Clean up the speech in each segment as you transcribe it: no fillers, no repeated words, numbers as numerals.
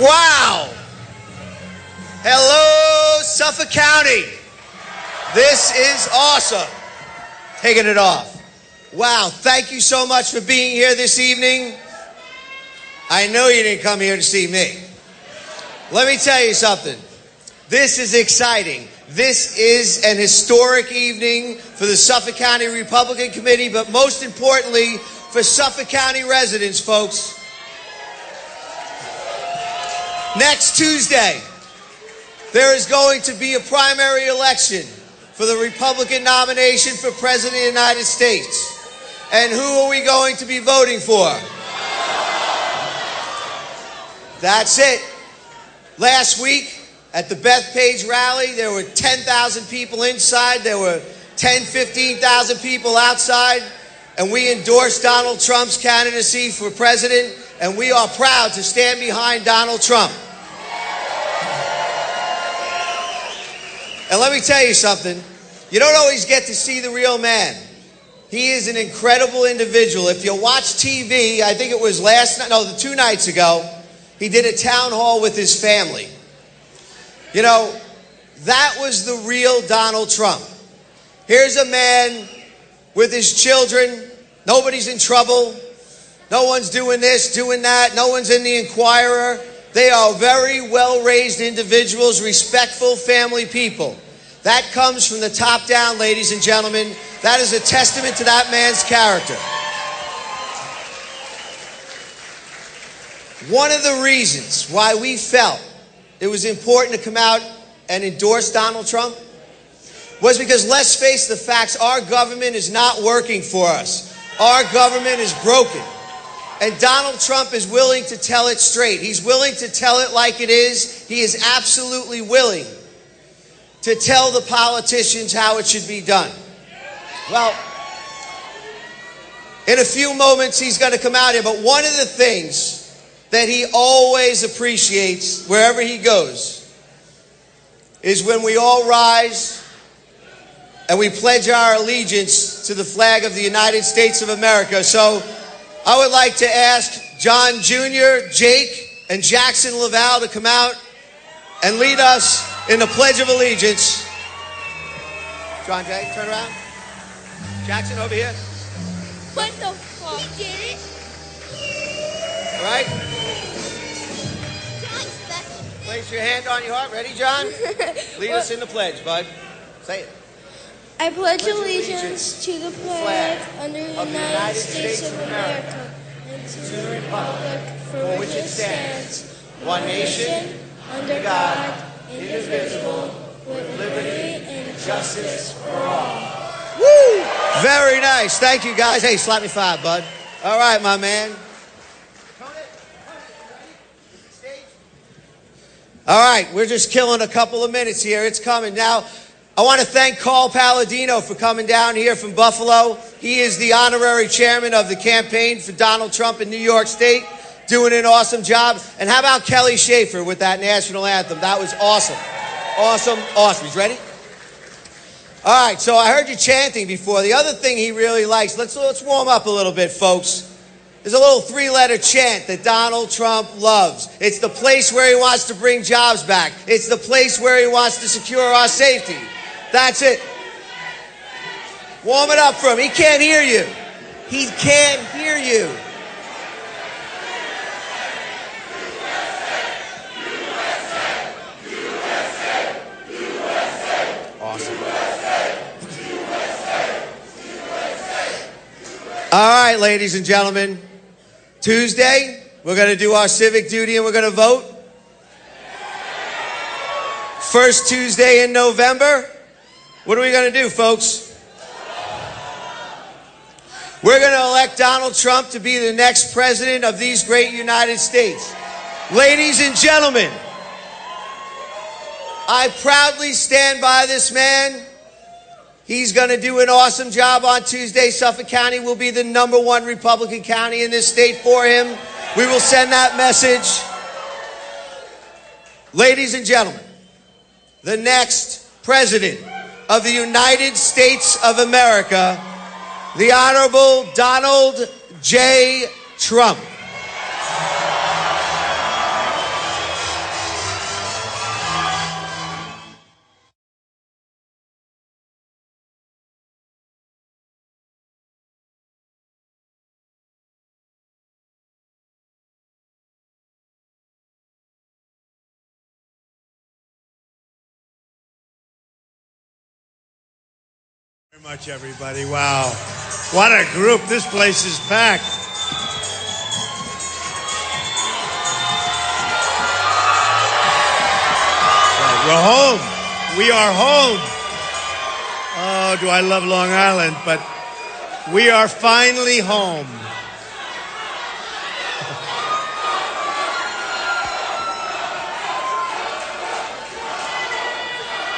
Wow. Hello, Suffolk County. This is awesome. Taking it off. Wow, thank you so much for being here this evening. I know you didn't come here to see me. Let me tell you something. This is exciting. This is an historic evening for the Suffolk County Republican Committee, but most importantly, for Suffolk County residents, folks. Next Tuesday, there is going to be a primary election for the Republican nomination for President of the United States. And who are we going to be voting for? That's it. Last week at the Bethpage rally, there were 10,000 people inside. There were 10, 15,000 people outside. And we endorsed Donald Trump's candidacy for president. And we are proud to stand behind Donald Trump. And let me tell you something. You don't always get to see the real man. He is an incredible individual. If you watch TV, I think it was 2 nights ago, he did a town hall with his family. You know, that was the real Donald Trump. Here's a man with his children. Nobody's in trouble. No one's doing this, doing that. No one's in the Enquirer. They are very well-raised individuals, respectful family people. That comes from the top down, ladies and gentlemen. That is a testament to that man's character. One of the reasons why we felt it was important to come out and endorse Donald Trump was because, let's face the facts, our government is not working for us. Our government is broken. And Donald Trump is willing to tell it straight. He's willing to tell it like it is. He is absolutely willing to tell the politicians how it should be done. Well, in a few moments, he's going to come out here. But one of the things that he always appreciates wherever he goes is when we all rise and we pledge our allegiance to the flag of the United States of America. So I would like to ask John Jr., Jake, and Jackson Laval to come out and lead us in the Pledge of Allegiance. John Jay, turn around. Jackson, over here. What the fuck? He did it? All right. Place your hand on your heart. Ready, John? Lead us in the pledge, bud. Say it. I pledge allegiance to the flag under the United States of America and to the republic for which it stands, one nation, under God, indivisible, with liberty and justice for all. Woo! Very nice. Thank you, guys. Hey, slap me 5, bud. All right, my man. All right, we're just killing a couple of minutes here. It's coming. Now, I want to thank Carl Palladino for coming down here from Buffalo. He is the honorary chairman of the campaign for Donald Trump in New York State, doing an awesome job. And how about Kelly Schaefer with that national anthem? That was awesome. Awesome, awesome. He's ready? All right, so I heard you chanting before. The other thing he really likes, let's warm up a little bit, folks. There's a little 3-letter chant that Donald Trump loves. It's the place where he wants to bring jobs back. It's the place where he wants to secure our safety. That's it. Warm it up for him. He can't hear you. He can't hear you. Awesome. All right, ladies and gentlemen. Tuesday, we're going to do our civic duty and we're going to vote. First Tuesday in November, what are we going to do, folks? We're going to elect Donald Trump to be the next president of these great United States. Ladies and gentlemen, I proudly stand by this man. He's going to do an awesome job on Tuesday. Suffolk County will be the #1 Republican county in this state for him. We will send that message. Ladies and gentlemen, the next president of the United States of America, the Honorable Donald J. Trump. Much, everybody. Wow. What a group. This place is packed. Right, we're home. We are home. Oh, do I love Long Island, but we are finally home.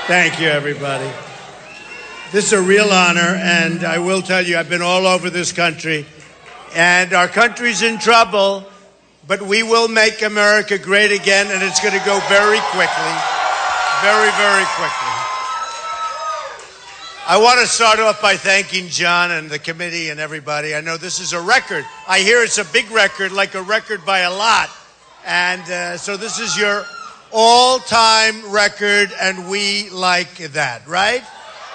Thank you, everybody. This is a real honor, and I will tell you, I've been all over this country, and our country's in trouble, but we will make America great again, and it's going to go very quickly. Very, very quickly. I want to start off by thanking John and the committee and everybody. I know this is a record. I hear it's a big record, like a record by a lot. And so this is your all-time record, and we like that, right?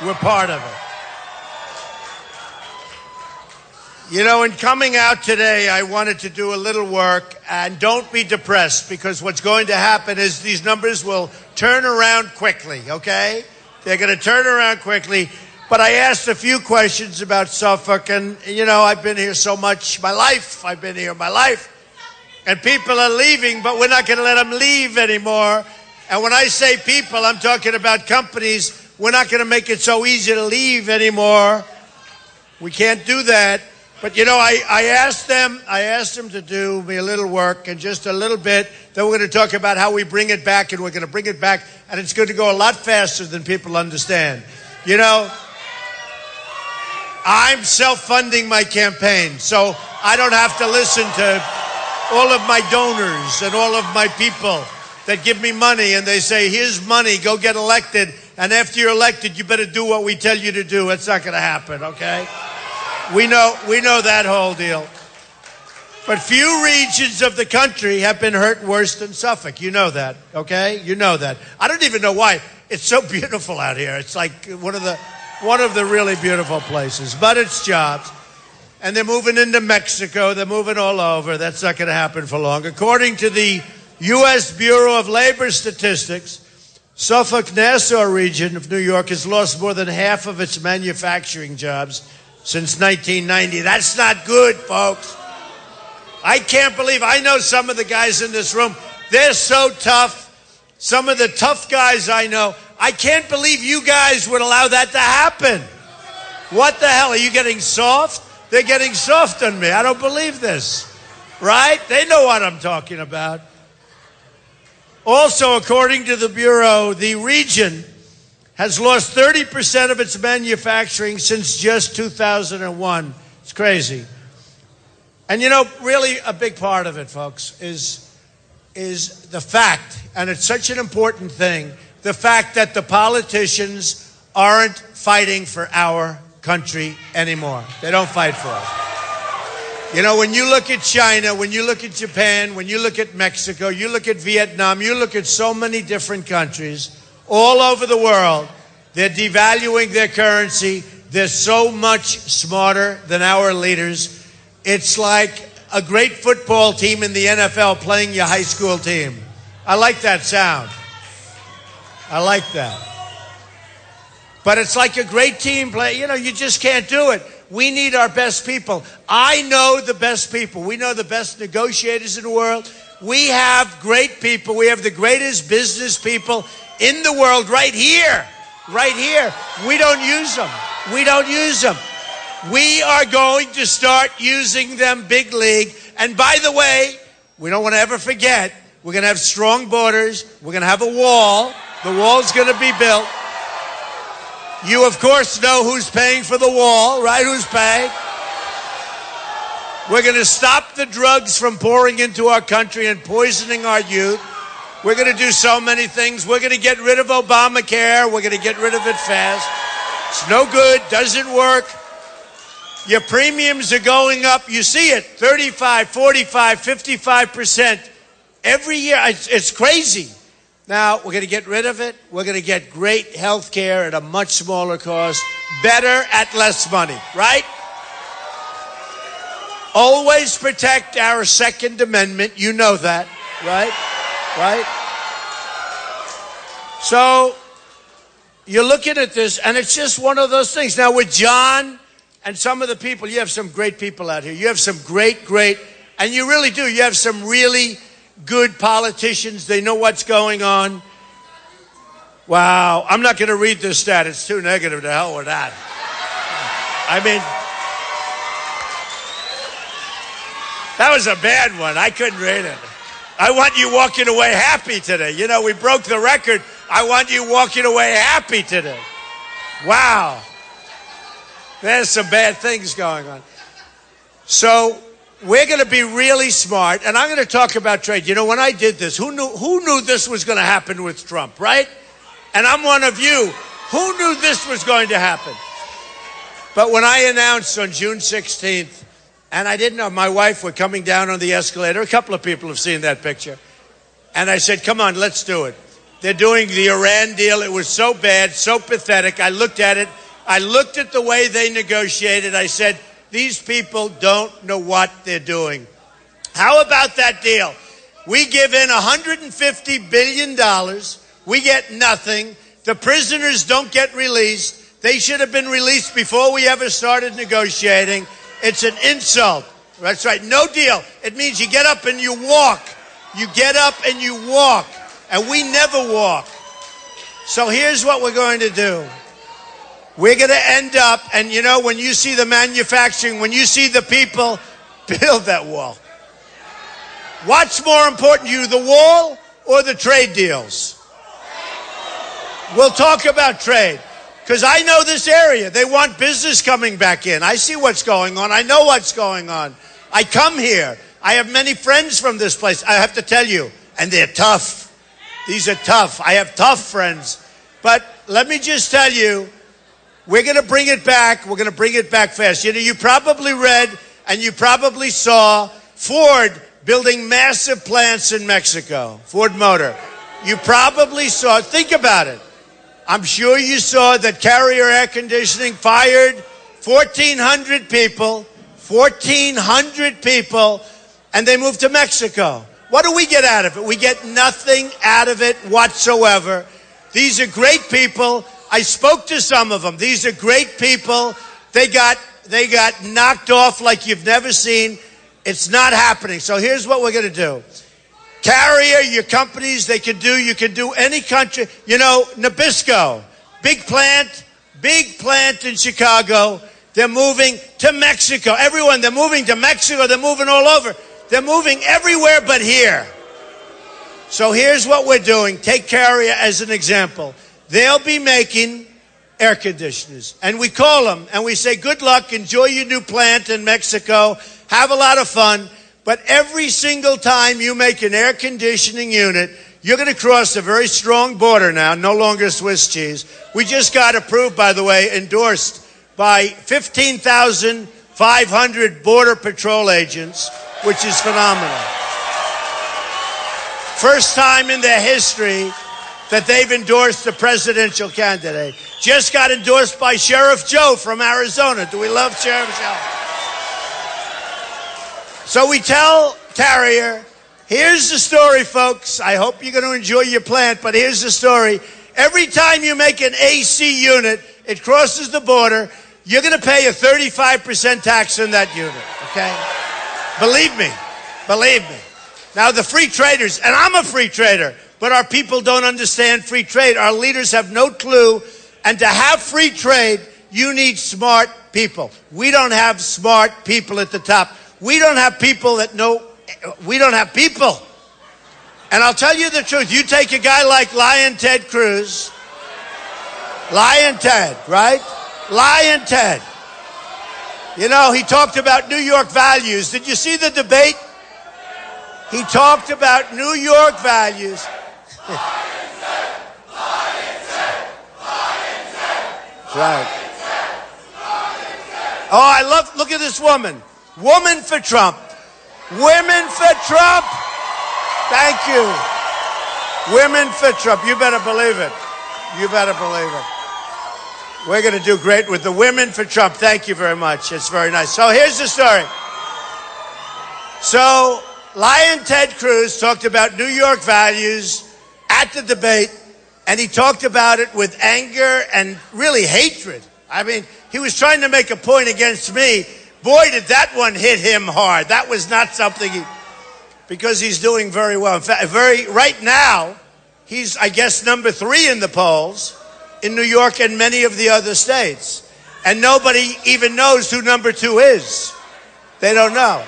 We're part of it. You know, in coming out today, I wanted to do a little work, and don't be depressed, because what's going to happen is these numbers will turn around quickly, okay? They're going to turn around quickly. But I asked a few questions about Suffolk, and, you know, I've been here so much, my life. I've been here my life. And people are leaving, but we're not going to let them leave anymore. And when I say people, I'm talking about companies. We're not going to make it so easy to leave anymore. We can't do that. But, you know, I asked them to do me a little work, and just a little bit. Then we're going to talk about how we bring it back, and we're going to bring it back, and it's going to go a lot faster than people understand. You know, I'm self-funding my campaign, so I don't have to listen to all of my donors and all of my people that give me money, and they say, here's money, go get elected, and after you're elected, you better do what we tell you to do. It's not going to happen, okay? We know that whole deal. But few regions of the country have been hurt worse than Suffolk. You know that, okay? You know that. I don't even know why. It's so beautiful out here. It's like one of the really beautiful places. But it's jobs. And they're moving into Mexico. They're moving all over. That's not going to happen for long. According to the U.S. Bureau of Labor Statistics, Suffolk-Nassau region of New York has lost more than half of its manufacturing jobs since 1990. That's not good, folks. I can't believe, I know some of the guys in this room, they're so tough. Some of the tough guys I know, I can't believe you guys would allow that to happen. What the hell? Are you getting soft? They're getting soft on me. I don't believe this. Right? They know what I'm talking about. Also, according to the Bureau, the region has lost 30% of its manufacturing since just 2001. It's crazy. And you know, really a big part of it, folks, is the fact, and it's such an important thing, the fact that the politicians aren't fighting for our country anymore. They don't fight for us. You know, when you look at China, when you look at Japan, when you look at Mexico, you look at Vietnam, you look at so many different countries all over the world, they're devaluing their currency. They're so much smarter than our leaders. It's like a great football team in the NFL playing your high school team. I like that sound. I like that. But it's like a great team play. You know, you just can't do it. We need our best people. I know the best people. We know the best negotiators in the world. We have great people. We have the greatest business people in the world right here. Right here. We don't use them. We don't use them. We are going to start using them big league. And by the way, we don't want to ever forget, we're going to have strong borders. We're going to have a wall. The wall's going to be built. You, of course, know who's paying for the wall, right? Who's paying? We're going to stop the drugs from pouring into our country and poisoning our youth. We're going to do so many things. We're going to get rid of Obamacare. We're going to get rid of it fast. It's no good. Doesn't work. Your premiums are going up. You see it. 35, 45, 55% every year. It's crazy. Now, we're going to get rid of it. We're going to get great health care at a much smaller cost, better at less money, right? Always protect our Second Amendment. You know that, right? Right? So, you're looking at this, and it's just one of those things. Now, with John and some of the people, you have some great people out here. You have some great, and you really do. You have some really good politicians. They know what's going on. Wow. I'm not going to read this stat. It's too negative. To hell with that. I mean, that was a bad one. I couldn't read it. I want you walking away happy today. You know, we broke the record. I want you walking away happy today. Wow. There's some bad things going on. So we're going to be really smart, and I'm going to talk about trade. You know, when I did this, who knew this was going to happen with Trump, right? And I'm one of you. Who knew this was going to happen? But when I announced on June 16th, and I didn't know, my wife was coming down on the escalator. A couple of people have seen that picture. And I said, come on, let's do it. They're doing the Iran deal. It was so bad, so pathetic. I looked at it. I looked at the way they negotiated. I said, these people don't know what they're doing. How about that deal? We give in $150 billion. We get nothing. The prisoners don't get released. They should have been released before we ever started negotiating. It's an insult. That's right. No deal. It means you get up and you walk. You get up and you walk. And we never walk. So here's what we're going to do. We're going to end up, and you know, when you see the manufacturing, when you see the people, build that wall. What's more important to you, the wall or the trade deals? We'll talk about trade. Because I know this area. They want business coming back in. I see what's going on. I know what's going on. I come here. I have many friends from this place. I have to tell you. And they're tough. These are tough. I have tough friends. But let me just tell you, we're going to bring it back. We're going to bring it back fast. You know, you probably read and you probably saw Ford building massive plants in Mexico. Ford Motor. You probably saw. Think about it. I'm sure you saw that Carrier Air Conditioning fired 1,400 people, and they moved to Mexico. What do we get out of it? We get nothing out of it whatsoever. These are great people. I spoke to some of them. These are great people. They got knocked off like you've never seen. It's not happening. So here's what we're going to do. Carrier, your companies, you can do any country. You know, Nabisco, big plant in Chicago. They're moving to Mexico. Everyone, they're moving to Mexico. They're moving all over. They're moving everywhere but here. So here's what we're doing. Take Carrier as an example. They'll be making air conditioners. And we call them and we say, good luck, enjoy your new plant in Mexico, have a lot of fun. But every single time you make an air conditioning unit, you're going to cross a very strong border now, no longer Swiss cheese. We just got approved, by the way, endorsed by 15,500 Border Patrol agents, which is phenomenal. First time in their history that they've endorsed a presidential candidate. Just got endorsed by Sheriff Joe from Arizona. Do we love Sheriff Joe? So we tell Carrier, here's the story, folks. I hope you're going to enjoy your plant, but here's the story. Every time you make an AC unit, it crosses the border, you're going to pay a 35% tax on that unit, okay? Believe me. Now, the free traders, and I'm a free trader, but our people don't understand free trade. Our leaders have no clue. And to have free trade, you need smart people. We don't have smart people at the top. We don't have people that know. We don't have people. And I'll tell you the truth. You take a guy like Lion Ted Cruz. Lion Ted, right? Lion Ted. You know, he talked about New York values. Did you see the debate? He talked about New York values. Right. Oh, I love, look at this woman. Woman for Trump. Women for Trump. Thank you. Women for Trump. You better believe it. You better believe it. We're going to do great with the Women for Trump. Thank you very much. It's very nice. So here's the story. So Lion Ted Cruz talked about New York values at the debate, and he talked about it with anger and really hatred. I mean, he was trying to make a point against me. Boy, did that one hit him hard. That was not something because he's doing very well. In fact, right now, he's, I guess, number 3 in the polls in New York and many of the other states. And nobody even knows who number 2 is. They don't know.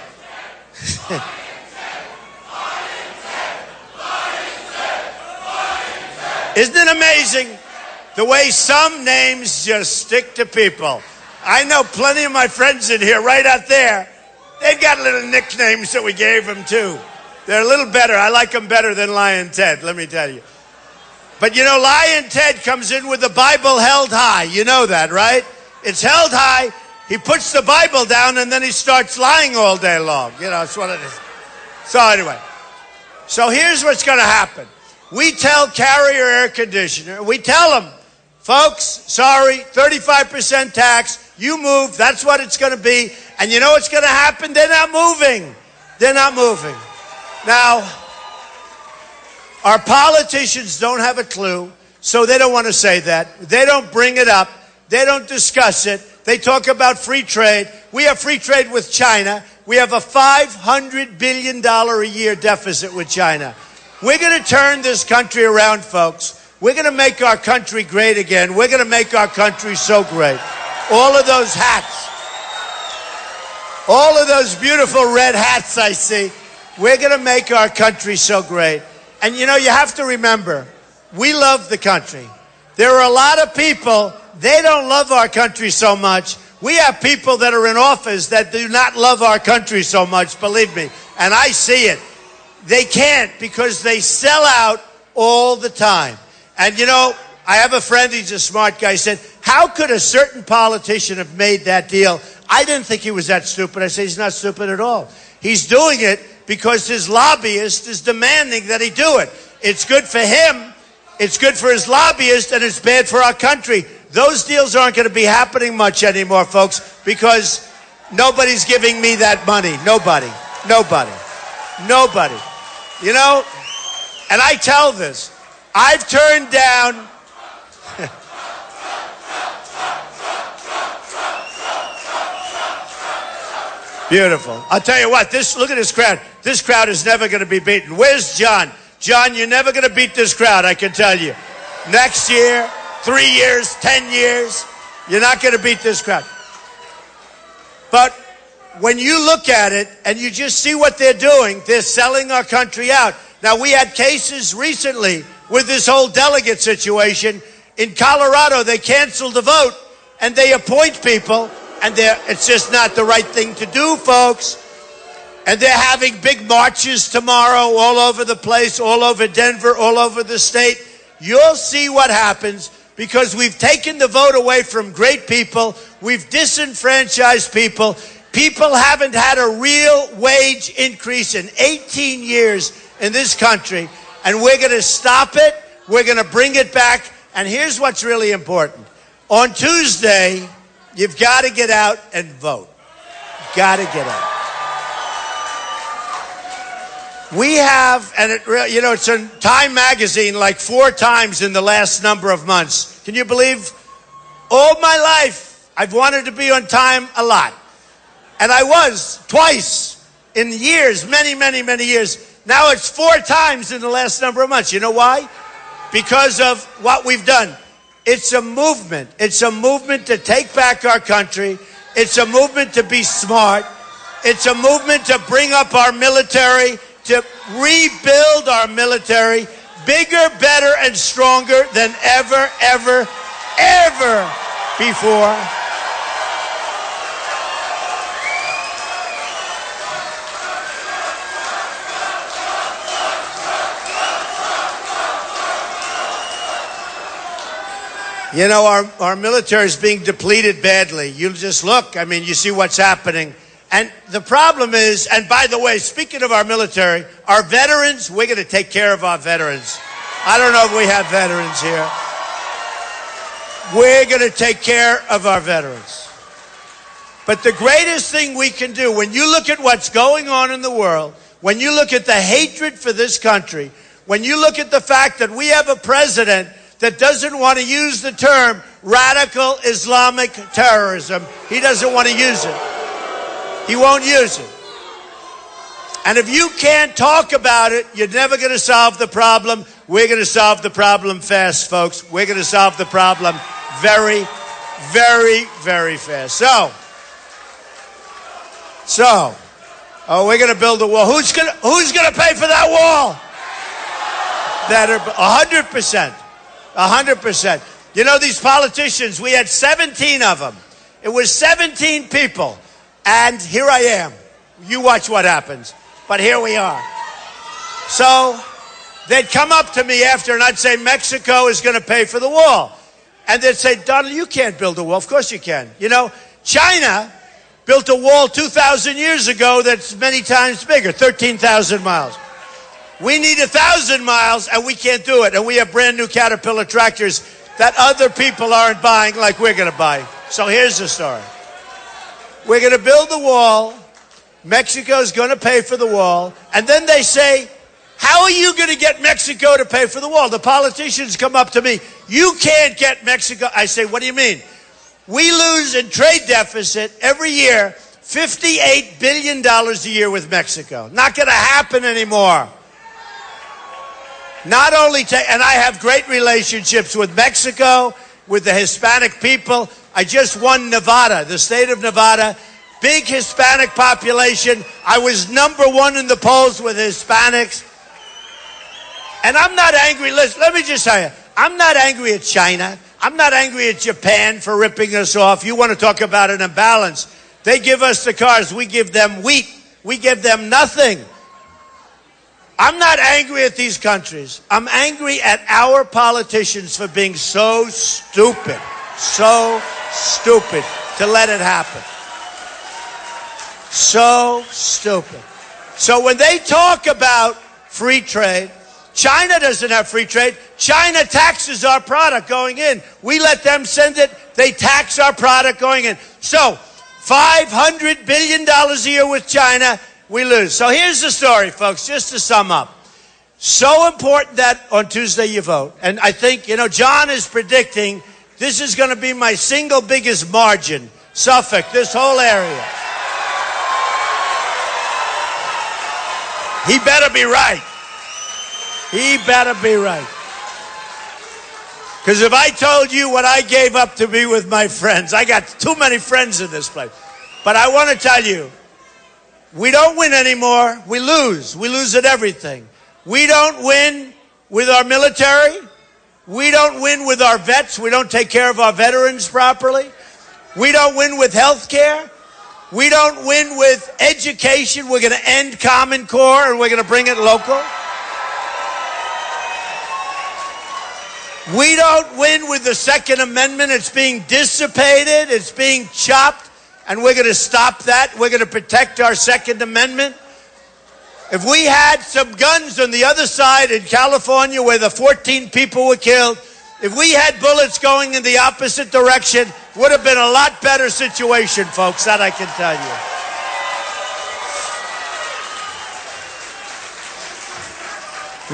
Isn't it amazing the way some names just stick to people? I know plenty of my friends in here right out there. They've got little nicknames that we gave them too. They're a little better. I like them better than Lion Ted, let me tell you. But you know, Lion Ted comes in with the Bible held high. You know that, right? It's held high. He puts the Bible down and then he starts lying all day long. You know, that's what it is. So anyway, so here's what's going to happen. We tell Carrier Air Conditioner, we tell them, folks, sorry, 35% tax, you move, that's what it's going to be. And you know what's going to happen? They're not moving. They're not moving. Now, our politicians don't have a clue, so they don't want to say that. They don't bring it up. They don't discuss it. They talk about free trade. We have free trade with China. We have a $500 billion a year deficit with China. We're going to turn this country around, folks. We're going to make our country great again. We're going to make our country so great. All of those hats, all of those beautiful red hats I see, we're going to make our country so great. And you know, you have to remember, we love the country. There are a lot of people, they don't love our country so much. We have people that are in office that do not love our country so much, believe me. And I see it. They can't because they sell out all the time. And you know, I have a friend, he's a smart guy, said, how could a certain politician have made that deal? I didn't think he was that stupid. I say he's not stupid at all. He's doing it because his lobbyist is demanding that he do it. It's good for him, it's good for his lobbyist, and it's bad for our country. Those deals aren't going to be happening much anymore, folks, because nobody's giving me that money. Nobody. You know, and I tell this, I've turned down beautiful. I'll tell you what, look at this crowd. This crowd is never going to be beaten. Where's John? John, you're never going to beat this crowd, I can tell you. Next year, 3 years, 10 years, you're not going to beat this crowd. But when you look at it and you just see what they're doing, they're selling our country out. Now, we had cases recently with this whole delegate situation. In Colorado, they canceled the vote and they appoint people, and it's just not the right thing to do, folks. And they're having big marches tomorrow all over the place, all over Denver, all over the state. You'll see what happens because we've taken the vote away from great people. We've disenfranchised people. People haven't had a real wage increase in 18 years in this country, and we're going to stop it. We're going to bring it back. And here's what's really important. On Tuesday, you've got to get out and vote. You've got to get out. We have, and it's in Time magazine like 4 times in the last number of months. Can you believe? All my life, I've wanted to be on Time a lot. And I was twice in years, many, many, many years. Now it's 4 times in the last number of months. You know why? Because of what we've done. It's a movement. It's a movement to take back our country. It's a movement to be smart. It's a movement to bring up our military, to rebuild our military bigger, better, and stronger than ever before. You know, our military is being depleted badly. You just look. I mean, you see what's happening. And the problem is, and by the way, speaking of our military, our veterans, we're going to take care of our veterans. I don't know if we have veterans here. We're going to take care of our veterans. But the greatest thing we can do, when you look at what's going on in the world, when you look at the hatred for this country, when you look at the fact that we have a president that doesn't want to use the term radical Islamic terrorism. He doesn't want to use it. He won't use it. And if you can't talk about it, you're never going to solve the problem. We're going to solve the problem fast, folks. We're going to solve the problem very, very, very fast. So, we're going to build a wall. Who's going to pay for that wall? That are 100%. 100%. You know, these politicians, we had 17 of them. It was 17 people. And here I am. You watch what happens. But here we are. So they'd come up to me after and I'd say, Mexico is going to pay for the wall. And they'd say, Donald, you can't build a wall. Of course you can. You know, China built a wall 2,000 years ago that's many times bigger, 13,000 miles. We need 1,000 miles and we can't do it. And we have brand new Caterpillar tractors that other people aren't buying like we're going to buy. So here's the story. We're going to build the wall. Mexico's going to pay for the wall. And then they say, how are you going to get Mexico to pay for the wall? The politicians come up to me. You can't get Mexico. I say, what do you mean? We lose in trade deficit every year $58 billion a year with Mexico. Not going to happen anymore. Not only, and I have great relationships with Mexico, with the Hispanic people. I just won Nevada, the state of Nevada. Big Hispanic population. I was #1 in the polls with Hispanics. And I'm not angry. Let me just tell you, I'm not angry at China. I'm not angry at Japan for ripping us off. You want to talk about an imbalance. They give us the cars. We give them wheat. We give them nothing. I'm not angry at these countries. I'm angry at our politicians for being so stupid to let it happen. So stupid. So when they talk about free trade, China doesn't have free trade. China taxes our product going in. We let them send it. They tax our product going in. So $500 billion a year with China, we lose. So here's the story, folks, just to sum up. So important that on Tuesday you vote. And I think, you know, John is predicting this is going to be my single biggest margin. Suffolk, this whole area. He better be right. He better be right. Because if I told you what I gave up to be with my friends, I got too many friends in this place. But I want to tell you, we don't win anymore. We lose. We lose at everything. We don't win with our military. We don't win with our vets. We don't take care of our veterans properly. We don't win with health care. We don't win with education. We're going to end Common Core and we're going to bring it local. We don't win with the Second Amendment. It's being dissipated. It's being chopped. And we're going to stop that. We're going to protect our Second Amendment. If we had some guns on the other side in California where the 14 people were killed, if we had bullets going in the opposite direction, would have been a lot better situation, folks, that I can tell you.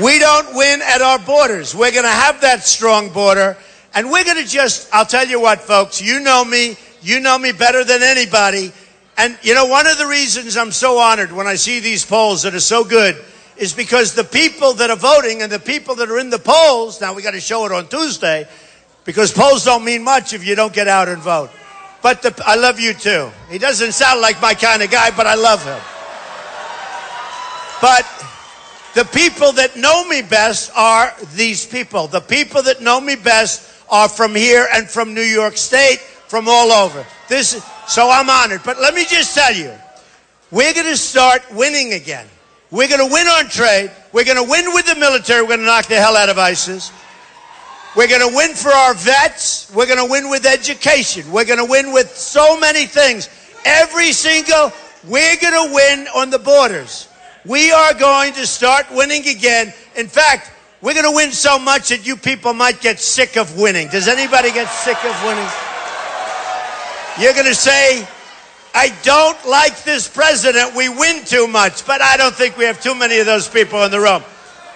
We don't win at our borders. We're going to have that strong border. And we're going to just, I'll tell you what, folks, you know me better than anybody. And, you know, one of the reasons I'm so honored when I see these polls that are so good is because the people that are voting and the people that are in the polls, now we got to show it on Tuesday, because polls don't mean much if you don't get out and vote. But I love you too. He doesn't sound like my kind of guy, but I love him. But the people that know me best are these people. The people that know me best are from here and from New York State, from all over. So I'm honored. But let me just tell you, we're going to start winning again. We're going to win on trade. We're going to win with the military. We're going to knock the hell out of ISIS. We're going to win for our vets. We're going to win with education. We're going to win with so many things. We're going to win on the borders. We are going to start winning again. In fact, we're going to win so much that you people might get sick of winning. Does anybody get sick of winning? You're going to say, I don't like this president. We win too much. But I don't think we have too many of those people in the room.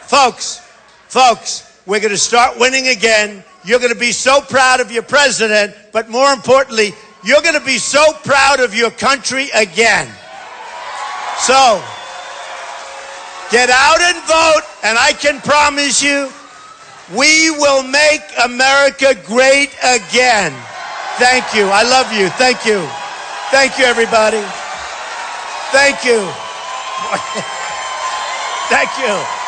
Folks, We're going to start winning again. You're going to be so proud of your president, but more importantly, you're going to be so proud of your country again. So, get out and vote, and I can promise you, we will make America great again. Thank you. I love you. Thank you. Thank you, everybody. Thank you. Thank you.